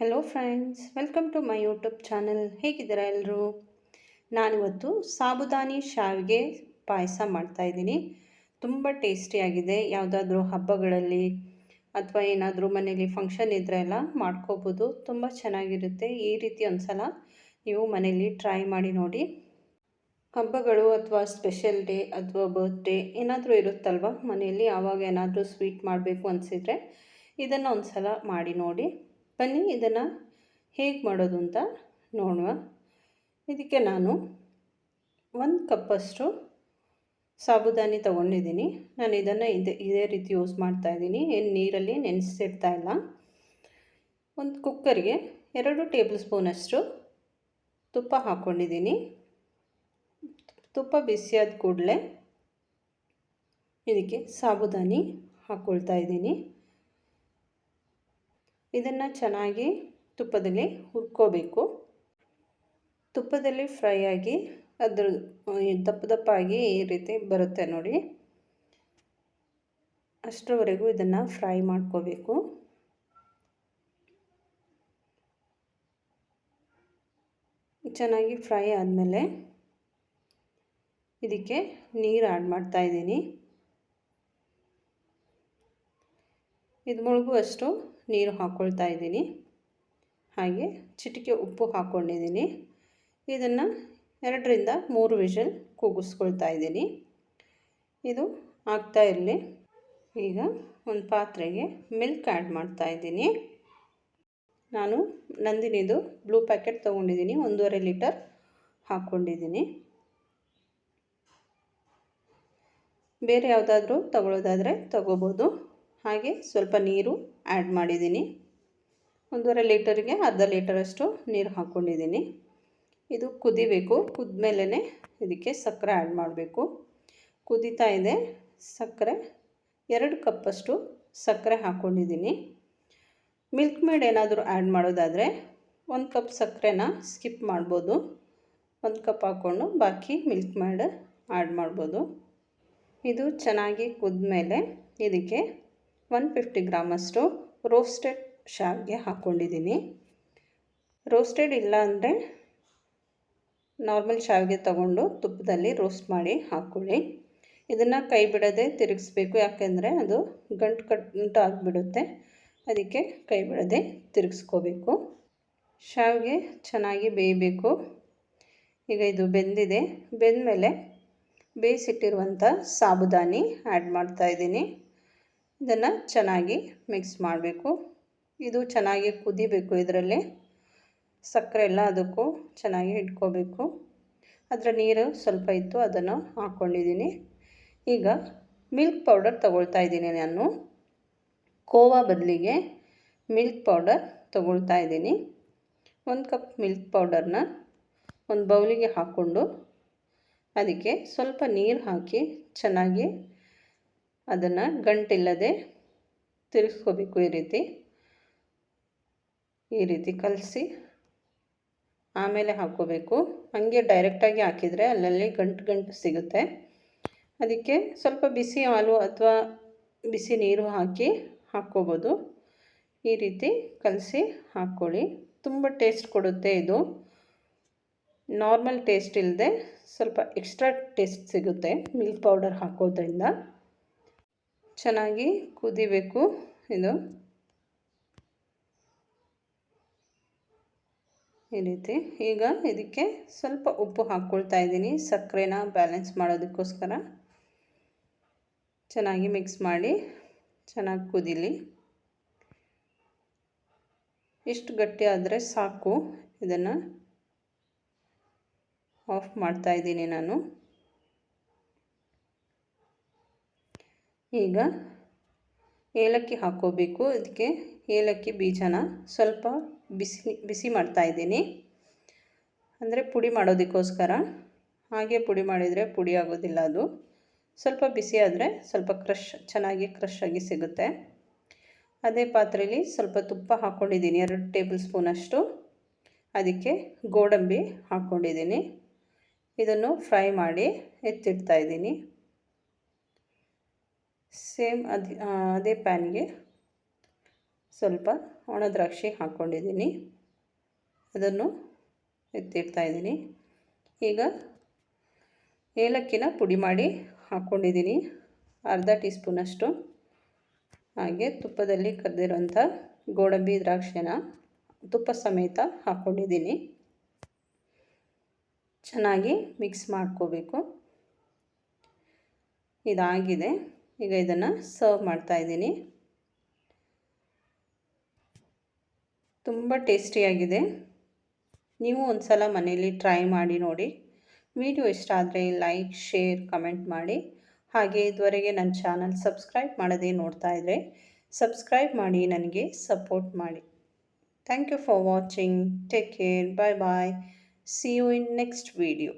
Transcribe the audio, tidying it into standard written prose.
Hello friends, welcome to my YouTube channel. ಹೇಗಿದ್ದೀರಾ ಎಲ್ಲರೂ? ನಾನಿವತ್ತು ಸಾಬುದಾನಿ ಶಾವಿಗೆ ಪಾಯಸ ಮಾಡ್ತಾಯಿದ್ದೀನಿ. ತುಂಬ ಟೇಸ್ಟಿಯಾಗಿದೆ. ಯಾವುದಾದ್ರೂ ಹಬ್ಬಗಳಲ್ಲಿ ಅಥವಾ ಏನಾದರೂ ಮನೇಲಿ ಫಂಕ್ಷನ್ ಇದ್ದರೆ ಎಲ್ಲ ಮಾಡ್ಕೋಬೋದು. ತುಂಬ ಚೆನ್ನಾಗಿರುತ್ತೆ. ಈ ರೀತಿ ಒಂದು ಸಲ ನೀವು ಮನೇಲಿ ಟ್ರೈ ಮಾಡಿ ನೋಡಿ. ಹಬ್ಬಗಳು ಅಥವಾ ಸ್ಪೆಷಲ್ ಡೇ ಅಥವಾ ಬರ್ತ್ಡೇ ಏನಾದರೂ ಇರುತ್ತಲ್ವ ಮನೆಯಲ್ಲಿ, ಆವಾಗ ಏನಾದರೂ ಸ್ವೀಟ್ ಮಾಡಬೇಕು ಅನಿಸಿದರೆ ಇದನ್ನು ಒಂದು ಸಲ ಮಾಡಿ ನೋಡಿ. ಬನ್ನಿ ಇದನ್ನು ಹೇಗೆ ಮಾಡೋದು ಅಂತ ನೋಡುವ. ಇದಕ್ಕೆ ನಾನು 1 ಕಪ್ಪಷ್ಟು ಸಾಬುದಾನಿ ತೊಗೊಂಡಿದ್ದೀನಿ. ನಾನು ಇದನ್ನು ಇದೇ ರೀತಿ ಯೂಸ್ ಮಾಡ್ತಾಯಿದ್ದೀನಿ. ಏನು ನೀರಲ್ಲಿ ನೆನೆಸಿಡ್ತಾ ಇಲ್ಲ. ಒಂದು ಕುಕ್ಕರ್ಗೆ 2 ಟೇಬಲ್ ಸ್ಪೂನಷ್ಟು ತುಪ್ಪ ಹಾಕ್ಕೊಂಡಿದ್ದೀನಿ. ತುಪ್ಪ ಬಿಸಿಯಾದ ಕೂಡಲೇ ಇದಕ್ಕೆ ಸಾಬುದಾನಿ ಹಾಕ್ಕೊಳ್ತಾ ಇದ್ದೀನಿ. ಇದನ್ನು ಚೆನ್ನಾಗಿ ತುಪ್ಪದಲ್ಲಿ ಹುರ್ಕೋಬೇಕು. ತುಪ್ಪದಲ್ಲಿ ಫ್ರೈ ಆಗಿ ಅದ್ರ ದಪ್ಪಾಗಿ ಈ ರೀತಿ ಬರುತ್ತೆ ನೋಡಿ, ಅಷ್ಟರವರೆಗೂ ಇದನ್ನು ಫ್ರೈ ಮಾಡ್ಕೋಬೇಕು. ಚೆನ್ನಾಗಿ ಫ್ರೈ ಆದಮೇಲೆ ಇದಕ್ಕೆ ನೀರು ಆ್ಯಡ್ ಮಾಡ್ತಾ ಇದ್ದೀನಿ. ಇದು ಮುಳುಗುವಷ್ಟು ನೀರು ಹಾಕ್ಕೊಳ್ತಾ ಇದ್ದೀನಿ. ಹಾಗೆ ಚಿಟಿಕೆ ಉಪ್ಪು ಹಾಕ್ಕೊಂಡಿದ್ದೀನಿ. ಇದನ್ನು 2 ರಿಂದ 3 ವಿಷಲ್ ಕೂಗಿಸ್ಕೊಳ್ತಾ ಇದ್ದೀನಿ. ಇದು ಆಗ್ತಾ ಇರಲಿ. ಈಗ ಒಂದು ಪಾತ್ರೆಗೆ ಮಿಲ್ಕ್ ಆ್ಯಡ್ ಮಾಡ್ತಾ ಇದ್ದೀನಿ. ನಾನು ನಂದಿನಿದು ಬ್ಲೂ ಪ್ಯಾಕೆಟ್ ತೊಗೊಂಡಿದ್ದೀನಿ. 1.5 ಲೀಟರ್ ಹಾಕ್ಕೊಂಡಿದ್ದೀನಿ. ಬೇರೆ ಯಾವುದಾದ್ರೂ ತಗೊಳ್ಳೋದಾದರೆ ತಗೋಬೋದು. ಹಾಗೆ ಸ್ವಲ್ಪ ನೀರು ಆ್ಯಡ್ ಮಾಡಿದ್ದೀನಿ. 1.5 ಲೀಟರ್ಗೆ ಅರ್ಧ ಲೀಟರಷ್ಟು ನೀರು ಹಾಕ್ಕೊಂಡಿದ್ದೀನಿ. ಇದು ಕುದಿಬೇಕು. ಕುದ್ಮೇಲೆ ಇದಕ್ಕೆ ಸಕ್ಕರೆ ಆ್ಯಡ್ ಮಾಡಬೇಕು. ಕುದೀತಾ ಇದೆ. ಸಕ್ಕರೆ 2 ಕಪ್ಪಷ್ಟು ಸಕ್ಕರೆ ಹಾಕ್ಕೊಂಡಿದ್ದೀನಿ. ಮಿಲ್ಕ್ ಮೇಡ್ ಏನಾದರೂ ಆ್ಯಡ್ ಮಾಡೋದಾದರೆ 1 ಕಪ್ ಸಕ್ಕರೆನ ಸ್ಕಿಪ್ ಮಾಡ್ಬೋದು. 1 ಕಪ್ ಹಾಕ್ಕೊಂಡು ಬಾಕಿ ಮಿಲ್ಕ್ ಮೇಡ್ ಆ್ಯಡ್ ಮಾಡ್ಬೋದು. ಇದು ಚೆನ್ನಾಗಿ ಕುದ್ಮೇಲೆ ಇದಕ್ಕೆ 150 ಗ್ರಾಮಷ್ಟು ರೋಸ್ಟೆಡ್ ಶಾವಿಗೆ ಹಾಕ್ಕೊಂಡಿದ್ದೀನಿ. ರೋಸ್ಟೆಡ್ ಇಲ್ಲ ಅಂದರೆ ನಾರ್ಮಲ್ ಶಾವಿಗೆ ತಗೊಂಡು ತುಪ್ಪದಲ್ಲಿ ರೋಸ್ಟ್ ಮಾಡಿ ಹಾಕ್ಕೊಳ್ಳಿ. ಇದನ್ನು ಕೈ ಬಿಡದೆ ತಿರುಗಿಸ್ಬೇಕು, ಯಾಕೆಂದರೆ ಅದು ಗಂಟು ಆಗಿಬಿಡುತ್ತೆ. ಅದಕ್ಕೆ ಕೈ ಬಿಡದೆ ತಿರುಗಿಸ್ಕೋಬೇಕು. ಶಾವಿಗೆ ಚೆನ್ನಾಗಿ ಬೇಯಬೇಕು. ಈಗ ಇದು ಬೆಂದಿದೆ. ಬೆಂದಮೇಲೆ ಬೇಯಿಸಿಟ್ಟಿರುವಂಥ ಸಾಬುದಾನಿ ಆ್ಯಡ್ ಮಾಡ್ತಾಯಿದ್ದೀನಿ. ಇದನ್ನು ಚೆನ್ನಾಗಿ ಮಿಕ್ಸ್ ಮಾಡಬೇಕು. ಇದು ಚೆನ್ನಾಗಿ ಕುದಿಬೇಕು. ಇದರಲ್ಲಿ ಸಕ್ಕರೆ ಎಲ್ಲ ಅದಕ್ಕೂ ಚೆನ್ನಾಗಿ ಇಟ್ಕೋಬೇಕು. ಅದರ ನೀರು ಸ್ವಲ್ಪ ಇತ್ತು, ಅದನ್ನು ಹಾಕ್ಕೊಂಡಿದ್ದೀನಿ. ಈಗ ಮಿಲ್ಕ್ ಪೌಡರ್ ತಗೊಳ್ತಾ ಇದ್ದೀನಿ. ನಾನು ಕೋವಾ ಬದಲಿಗೆ ಮಿಲ್ಕ್ ಪೌಡರ್ ತಗೊಳ್ತಾ ಇದ್ದೀನಿ. 1 ಕಪ್ ಮಿಲ್ಕ್ ಪೌಡರ್ನ ಒಂದು ಬೌಲಿಗೆ ಹಾಕ್ಕೊಂಡು ಅದಕ್ಕೆ ಸ್ವಲ್ಪ ನೀರು ಹಾಕಿ ಚೆನ್ನಾಗಿ ಅದನ್ನು ಗಂಟಿಲ್ಲದೆ ತಿರುಗಿಸ್ಕೋಬೇಕು. ಈ ರೀತಿ ಕಲಸಿ ಆಮೇಲೆ ಹಾಕ್ಕೋಬೇಕು. ಹಾಗೆ ಡೈರೆಕ್ಟಾಗಿ ಹಾಕಿದರೆ ಅಲ್ಲಲ್ಲಿ ಗಂಟು ಸಿಗುತ್ತೆ. ಅದಕ್ಕೆ ಸ್ವಲ್ಪ ಬಿಸಿ ಹಾಲು ಅಥವಾ ಬಿಸಿ ನೀರು ಹಾಕಿ ಹಾಕ್ಕೋಬೋದು. ಈ ರೀತಿ ಕಲಸಿ ಹಾಕ್ಕೊಳ್ಳಿ. ತುಂಬ ಟೇಸ್ಟ್ ಕೊಡುತ್ತೆ. ಇದು ನಾರ್ಮಲ್ ಟೇಸ್ಟ್ ಇಲ್ಲದೆ ಸ್ವಲ್ಪ ಎಕ್ಸ್ಟ್ರಾ ಟೇಸ್ಟ್ ಸಿಗುತ್ತೆ ಮಿಲ್ಕ್ ಪೌಡರ್ ಹಾಕೋದ್ರಿಂದ. ಚೆನ್ನಾಗಿ ಕುದಿಬೇಕು ಇದು. ಈ ರೀತಿ. ಈಗ ಇದಕ್ಕೆ ಸ್ವಲ್ಪ ಉಪ್ಪು ಹಾಕ್ಕೊಳ್ತಾ ಇದ್ದೀನಿ, ಸಕ್ಕರೆನ ಬ್ಯಾಲೆನ್ಸ್ ಮಾಡೋದಕ್ಕೋಸ್ಕರ. ಚೆನ್ನಾಗಿ ಮಿಕ್ಸ್ ಮಾಡಿ ಚೆನ್ನಾಗಿ ಕುದೀಲಿ. ಇಷ್ಟು ಗಟ್ಟಿ ಆದರೆ ಸಾಕು. ಇದನ್ನು ಆಫ್ ಮಾಡ್ತಾ ಇದ್ದೀನಿ ನಾನು. ಈಗ ಏಲಕ್ಕಿ ಹಾಕ್ಕೋಬೇಕು. ಇದಕ್ಕೆ ಏಲಕ್ಕಿ ಬೀಜನ ಸ್ವಲ್ಪ ಬಿಸಿ ಮಾಡ್ತಾ ಇದ್ದೀನಿ, ಅಂದರೆ ಪುಡಿ ಮಾಡೋದಕ್ಕೋಸ್ಕರ. ಹಾಗೆ ಪುಡಿ ಮಾಡಿದರೆ ಪುಡಿ ಆಗೋದಿಲ್ಲ. ಅದು ಸ್ವಲ್ಪ ಬಿಸಿ ಆದರೆ ಸ್ವಲ್ಪ ಚೆನ್ನಾಗಿ ಕ್ರಶ್ ಆಗಿ ಸಿಗುತ್ತೆ. ಅದೇ ಪಾತ್ರೆಯಲ್ಲಿ ಸ್ವಲ್ಪ ತುಪ್ಪ ಹಾಕ್ಕೊಂಡಿದ್ದೀನಿ, 2 ಟೇಬಲ್ ಸ್ಪೂನಷ್ಟು. ಅದಕ್ಕೆ ಗೋಡಂಬಿ ಹಾಕ್ಕೊಂಡಿದ್ದೀನಿ. ಇದನ್ನು ಫ್ರೈ ಮಾಡಿ ಎತ್ತಿಡ್ತಾ ಇದ್ದೀನಿ. ಸೇಮ್ ಅದೇ ಪ್ಯಾನ್ಗೆ ಸ್ವಲ್ಪ ಒಣ ದ್ರಾಕ್ಷಿ ಹಾಕ್ಕೊಂಡಿದ್ದೀನಿ, ಅದನ್ನು ಎತ್ತಿಡ್ತಾಯಿದ್ದೀನಿ. ಈಗ ಏಲಕ್ಕಿನ ಪುಡಿ ಮಾಡಿ ಹಾಕ್ಕೊಂಡಿದ್ದೀನಿ, ಅರ್ಧ ಟೀ ಸ್ಪೂನಷ್ಟು. ಹಾಗೆ ತುಪ್ಪದಲ್ಲಿ ಕರೆದಿರೋಂಥ ಗೋಡಂಬಿ ದ್ರಾಕ್ಷಿನ ತುಪ್ಪ ಸಮೇತ ಹಾಕ್ಕೊಂಡಿದ್ದೀನಿ. ಚೆನ್ನಾಗಿ ಮಿಕ್ಸ್ ಮಾಡ್ಕೋಬೇಕು. ಇದಾಗಿದೆ. ಈಗ ಇದನ್ನು ಸರ್ವ್ ಮಾಡ್ತಾಯಿದ್ದೀನಿ. ತುಂಬ ಟೇಸ್ಟಿಯಾಗಿದೆ. ನೀವು ಒಂದು ಸಲ ಮನೆಯಲ್ಲಿ ಟ್ರೈ ಮಾಡಿ ನೋಡಿ. ವಿಡಿಯೋ ಇಷ್ಟ ಆದರೆ ಲೈಕ್, ಶೇರ್, ಕಮೆಂಟ್ ಮಾಡಿ. ಹಾಗೆ ಇದುವರೆಗೆ ನನ್ನ ಚಾನಲ್ ಸಬ್ಸ್ಕ್ರೈಬ್ ಮಾಡದೇ ನೋಡ್ತಾ ಇದ್ದರೆ ಸಬ್ಸ್ಕ್ರೈಬ್ ಮಾಡಿ, ನನಗೆ ಸಪೋರ್ಟ್ ಮಾಡಿ. Thank you for watching. Take care. Bye bye. See you in next video.